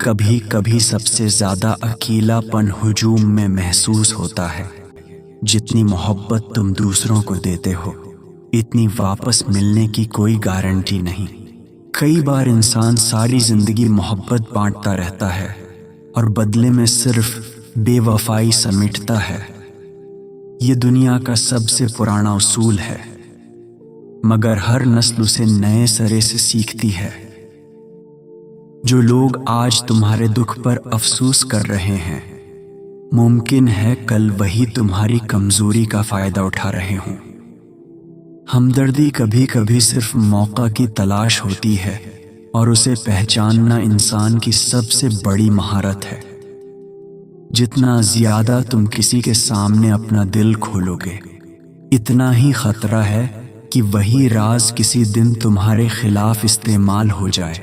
کبھی کبھی سب سے زیادہ اکیلا پن ہجوم میں محسوس ہوتا ہے۔ جتنی محبت تم دوسروں کو دیتے ہو اتنی واپس ملنے کی کوئی گارنٹی نہیں۔ کئی بار انسان ساری زندگی محبت بانٹتا رہتا ہے اور بدلے میں صرف بے وفائی سمیٹتا ہے۔ یہ دنیا کا سب سے پرانا اصول ہے، مگر ہر نسل اسے نئے سرے سے سیکھتی ہے۔ جو لوگ آج تمہارے دکھ پر افسوس کر رہے ہیں، ممکن ہے کل وہی تمہاری کمزوری کا فائدہ اٹھا رہے ہوں۔ ہمدردی کبھی کبھی صرف موقع کی تلاش ہوتی ہے، اور اسے پہچاننا انسان کی سب سے بڑی مہارت ہے۔ جتنا زیادہ تم کسی کے سامنے اپنا دل کھولو گے، اتنا ہی خطرہ ہے کہ وہی راز کسی دن تمہارے خلاف استعمال ہو جائے۔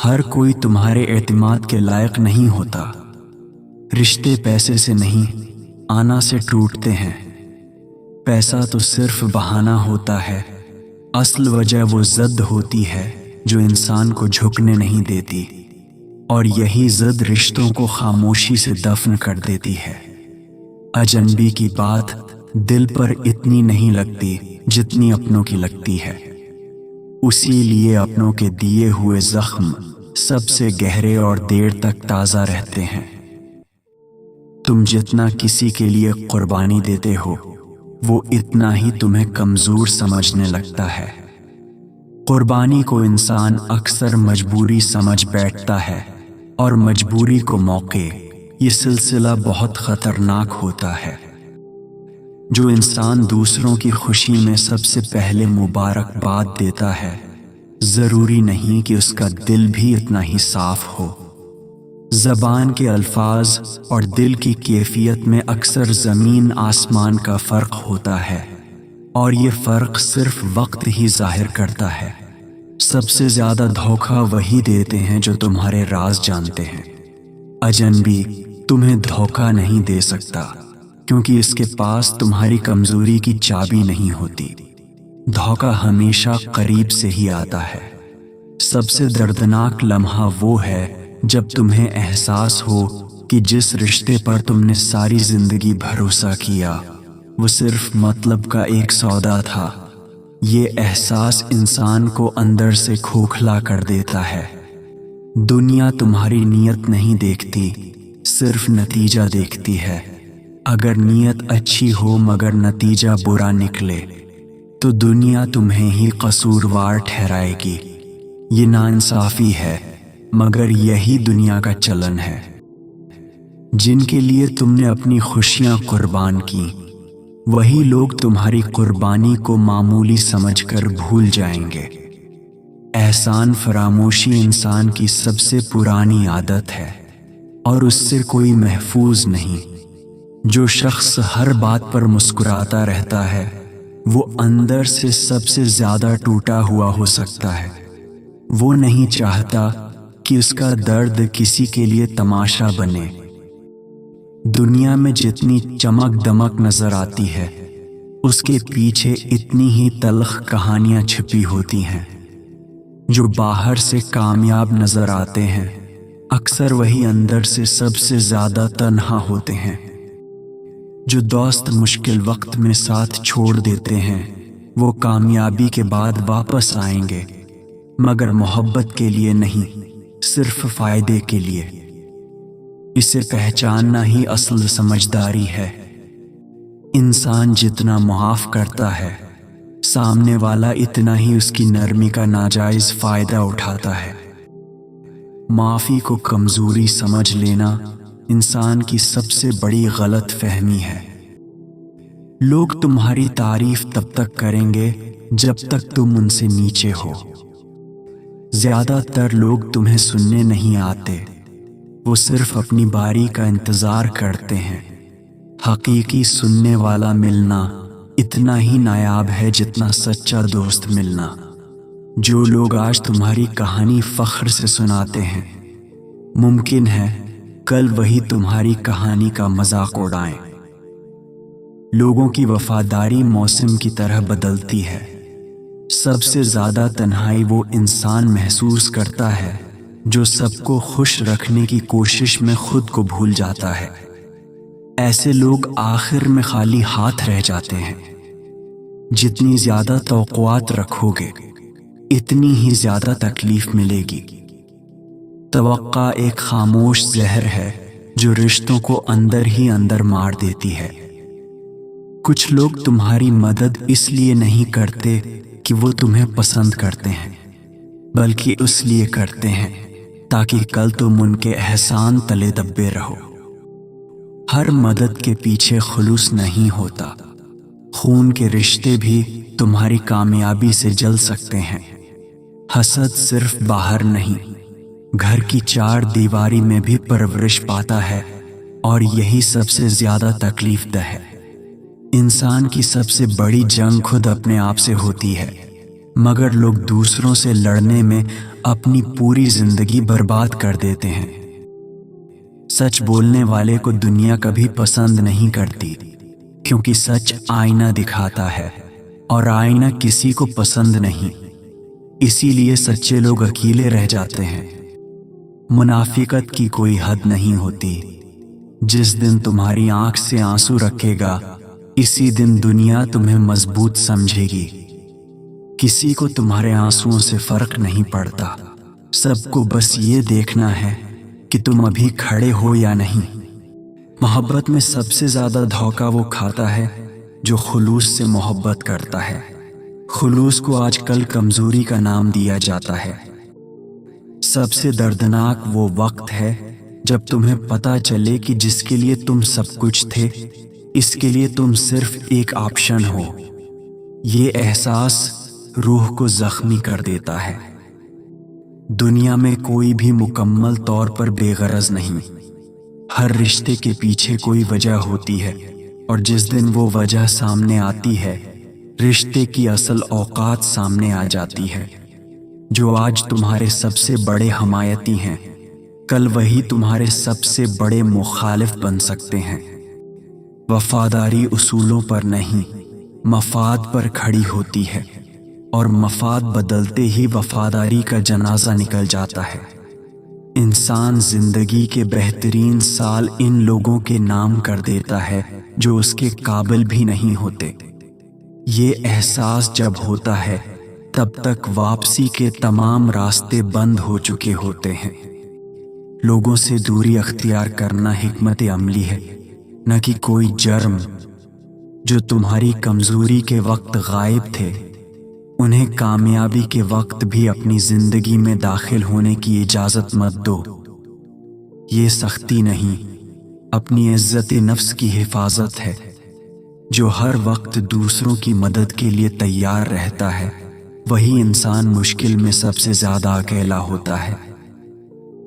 ہر کوئی تمہارے اعتماد کے لائق نہیں ہوتا۔ رشتے پیسے سے نہیں، آنا سے ٹوٹتے ہیں۔ پیسہ تو صرف بہانہ ہوتا ہے، اصل وجہ وہ ضد ہوتی ہے جو انسان کو جھکنے نہیں دیتی، اور یہی ضد رشتوں کو خاموشی سے دفن کر دیتی ہے۔ اجنبی کی بات دل پر اتنی نہیں لگتی جتنی اپنوں کی لگتی ہے، اسی لیے اپنوں کے دیے ہوئے زخم سب سے گہرے اور دیر تک تازہ رہتے ہیں۔ تم جتنا کسی کے لیے قربانی دیتے ہو، وہ اتنا ہی تمہیں کمزور سمجھنے لگتا ہے۔ قربانی کو انسان اکثر مجبوری سمجھ بیٹھتا ہے، اور مجبوری کو موقع، یہ سلسلہ بہت خطرناک ہوتا ہے۔ جو انسان دوسروں کی خوشی میں سب سے پہلے مبارکباد دیتا ہے، ضروری نہیں کہ اس کا دل بھی اتنا ہی صاف ہو۔ زبان کے الفاظ اور دل کی کیفیت میں اکثر زمین آسمان کا فرق ہوتا ہے، اور یہ فرق صرف وقت ہی ظاہر کرتا ہے۔ سب سے زیادہ دھوکہ وہی دیتے ہیں جو تمہارے راز جانتے ہیں۔ اجنبی تمہیں دھوکہ نہیں دے سکتا، کیونکہ اس کے پاس تمہاری کمزوری کی چابی نہیں ہوتی۔ دھوکہ ہمیشہ قریب سے ہی آتا ہے۔ سب سے دردناک لمحہ وہ ہے جب تمہیں احساس ہو کہ جس رشتے پر تم نے ساری زندگی بھروسہ کیا، وہ صرف مطلب کا ایک سودا تھا۔ یہ احساس انسان کو اندر سے کھوکھلا کر دیتا ہے۔ دنیا تمہاری نیت نہیں دیکھتی، صرف نتیجہ دیکھتی ہے۔ اگر نیت اچھی ہو مگر نتیجہ برا نکلے، تو دنیا تمہیں ہی قصوروار ٹھہرائے گی۔ یہ ناانصافی ہے، مگر یہی دنیا کا چلن ہے۔ جن کے لیے تم نے اپنی خوشیاں قربان کی، وہی لوگ تمہاری قربانی کو معمولی سمجھ کر بھول جائیں گے۔ احسان فراموشی انسان کی سب سے پرانی عادت ہے، اور اس سے کوئی محفوظ نہیں۔ جو شخص ہر بات پر مسکراتا رہتا ہے، وہ اندر سے سب سے زیادہ ٹوٹا ہوا ہو سکتا ہے۔ وہ نہیں چاہتا کہ اس کا درد کسی کے لیے تماشا بنے۔ دنیا میں جتنی چمک دمک نظر آتی ہے، اس کے پیچھے اتنی ہی تلخ کہانیاں چھپی ہوتی ہیں۔ جو باہر سے کامیاب نظر آتے ہیں، اکثر وہی اندر سے سب سے زیادہ تنہا ہوتے ہیں۔ جو دوست مشکل وقت میں ساتھ چھوڑ دیتے ہیں، وہ کامیابی کے بعد واپس آئیں گے، مگر محبت کے لیے نہیں، صرف فائدے کے لیے۔ اسے پہچاننا ہی اصل سمجھداری ہے۔ انسان جتنا معاف کرتا ہے، سامنے والا اتنا ہی اس کی نرمی کا ناجائز فائدہ اٹھاتا ہے۔ معافی کو کمزوری سمجھ لینا انسان کی سب سے بڑی غلط فہمی ہے۔ لوگ تمہاری تعریف تب تک کریں گے جب تک تم ان سے نیچے ہو۔ زیادہ تر لوگ تمہیں سننے نہیں آتے، وہ صرف اپنی باری کا انتظار کرتے ہیں۔ حقیقی سننے والا ملنا اتنا ہی نایاب ہے جتنا سچا دوست ملنا۔ جو لوگ آج تمہاری کہانی فخر سے سناتے ہیں، ممکن ہے کل وہی تمہاری کہانی کا مذاق اڑائیں۔ لوگوں کی وفاداری موسم کی طرح بدلتی ہے۔ سب سے زیادہ تنہائی وہ انسان محسوس کرتا ہے جو سب کو خوش رکھنے کی کوشش میں خود کو بھول جاتا ہے۔ ایسے لوگ آخر میں خالی ہاتھ رہ جاتے ہیں۔ جتنی زیادہ توقعات رکھو گے اتنی ہی زیادہ تکلیف ملے گی۔ توقع ایک خاموش زہر ہے جو رشتوں کو اندر ہی اندر مار دیتی ہے۔ کچھ لوگ تمہاری مدد اس لیے نہیں کرتے کہ وہ تمہیں پسند کرتے ہیں، بلکہ اس لیے کرتے ہیں تاکہ کل تم ان کے احسان تلے دبے رہو۔ ہر مدد کے پیچھے خلوص نہیں ہوتا۔ خون کے رشتے بھی تمہاری کامیابی سے جل سکتے ہیں۔ حسد صرف باہر نہیں، گھر کی چار دیواری میں بھی پرورش پاتا ہے، اور یہی سب سے زیادہ تکلیف دہ ہے۔ انسان کی سب سے بڑی جنگ خود اپنے آپ سے ہوتی ہے، مگر لوگ دوسروں سے لڑنے میں اپنی پوری زندگی برباد کر دیتے ہیں۔ سچ بولنے والے کو دنیا کبھی پسند نہیں کرتی، کیونکہ سچ آئینہ دکھاتا ہے اور آئینہ کسی کو پسند نہیں۔ اسی لیے سچے لوگ اکیلے رہ جاتے ہیں۔ منافقت کی کوئی حد نہیں ہوتی۔ جس دن تمہاری آنکھ سے آنسو رکھے گا، اسی دن دنیا تمہیں مضبوط سمجھے گی۔ کسی کو تمہارے آنسوؤں سے فرق نہیں پڑتا۔ سب کو بس یہ دیکھنا ہے کہ تم ابھی کھڑے ہو یا نہیں۔ محبت میں سب سے زیادہ دھوکہ وہ کھاتا ہے جو خلوص سے محبت کرتا ہے۔ خلوص کو آج کل کمزوری کا نام دیا جاتا ہے۔ سب سے دردناک وہ وقت ہے جب تمہیں پتہ چلے کہ جس کے لیے تم سب کچھ تھے، اس کے لیے تم صرف ایک آپشن ہو۔ یہ احساس روح کو زخمی کر دیتا ہے۔ دنیا میں کوئی بھی مکمل طور پر بے غرض نہیں۔ ہر رشتے کے پیچھے کوئی وجہ ہوتی ہے، اور جس دن وہ وجہ سامنے آتی ہے، رشتے کی اصل اوقات سامنے آ جاتی ہے۔ جو آج تمہارے سب سے بڑے حمایتی ہیں، کل وہی تمہارے سب سے بڑے مخالف بن سکتے ہیں۔ وفاداری اصولوں پر نہیں، مفاد پر کھڑی ہوتی ہے، اور مفاد بدلتے ہی وفاداری کا جنازہ نکل جاتا ہے۔ انسان زندگی کے بہترین سال ان لوگوں کے نام کر دیتا ہے جو اس کے قابل بھی نہیں ہوتے۔ یہ احساس جب ہوتا ہے تب تک واپسی کے تمام راستے بند ہو چکے ہوتے ہیں۔ لوگوں سے دوری اختیار کرنا حکمت عملی ہے، نہ کہ کوئی جرم۔ جو تمہاری کمزوری کے وقت غائب تھے، انہیں کامیابی کے وقت بھی اپنی زندگی میں داخل ہونے کی اجازت مت دو۔ یہ سختی نہیں، اپنی عزت نفس کی حفاظت ہے۔ جو ہر وقت دوسروں کی مدد کے لیے تیار رہتا ہے، وہی انسان مشکل میں سب سے زیادہ اکیلا ہوتا ہے۔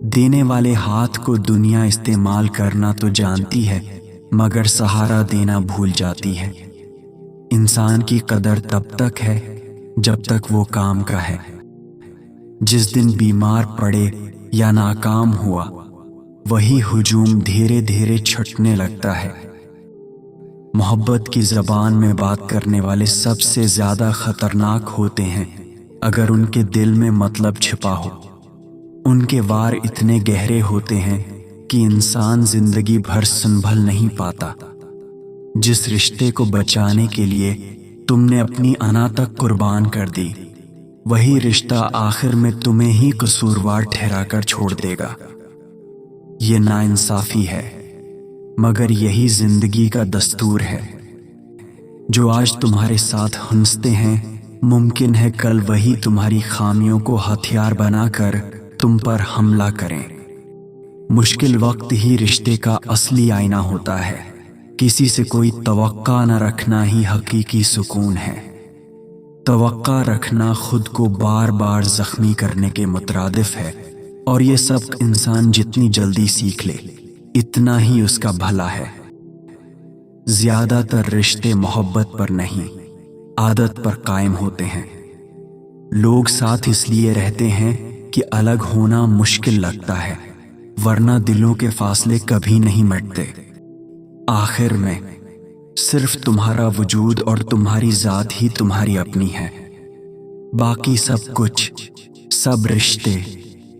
دینے والے ہاتھ کو دنیا استعمال کرنا تو جانتی ہے، مگر سہارا دینا بھول جاتی ہے۔ انسان کی قدر تب تک ہے جب تک وہ کام کا ہے۔ جس دن بیمار پڑے یا ناکام ہوا، وہی ہجوم دھیرے دھیرے چھٹنے لگتا ہے۔ محبت کی زبان میں بات کرنے والے سب سے زیادہ خطرناک ہوتے ہیں اگر ان کے دل میں مطلب چھپا ہو۔ ان کے وار اتنے گہرے ہوتے ہیں کہ انسان زندگی بھر سنبھل نہیں پاتا۔ جس رشتے کو بچانے کے لیے تم نے اپنی انا تک قربان کر دی، وہی رشتہ آخر میں تمہیں ہی قصوروار ٹھہرا کر چھوڑ دے گا۔ یہ ناانصافی ہے، مگر یہی زندگی کا دستور ہے۔ جو آج تمہارے ساتھ ہنستے ہیں، ممکن ہے کل وہی تمہاری خامیوں کو ہتھیار بنا کر تم پر حملہ کریں۔ مشکل وقت ہی رشتے کا اصلی آئینہ ہوتا ہے۔ کسی سے کوئی توقع نہ رکھنا ہی حقیقی سکون ہے۔ توقع رکھنا خود کو بار بار زخمی کرنے کے مترادف ہے، اور یہ سبق انسان جتنی جلدی سیکھ لے، اتنا ہی اس کا بھلا ہے۔ زیادہ تر رشتے محبت پر نہیں، عادت پر قائم ہوتے ہیں۔ لوگ ساتھ اس لیے رہتے ہیں کہ الگ ہونا مشکل لگتا ہے، ورنہ دلوں کے فاصلے کبھی نہیں مٹتے۔ آخر میں صرف تمہارا وجود اور تمہاری ذات ہی تمہاری اپنی ہے۔ باقی سب کچھ، سب رشتے،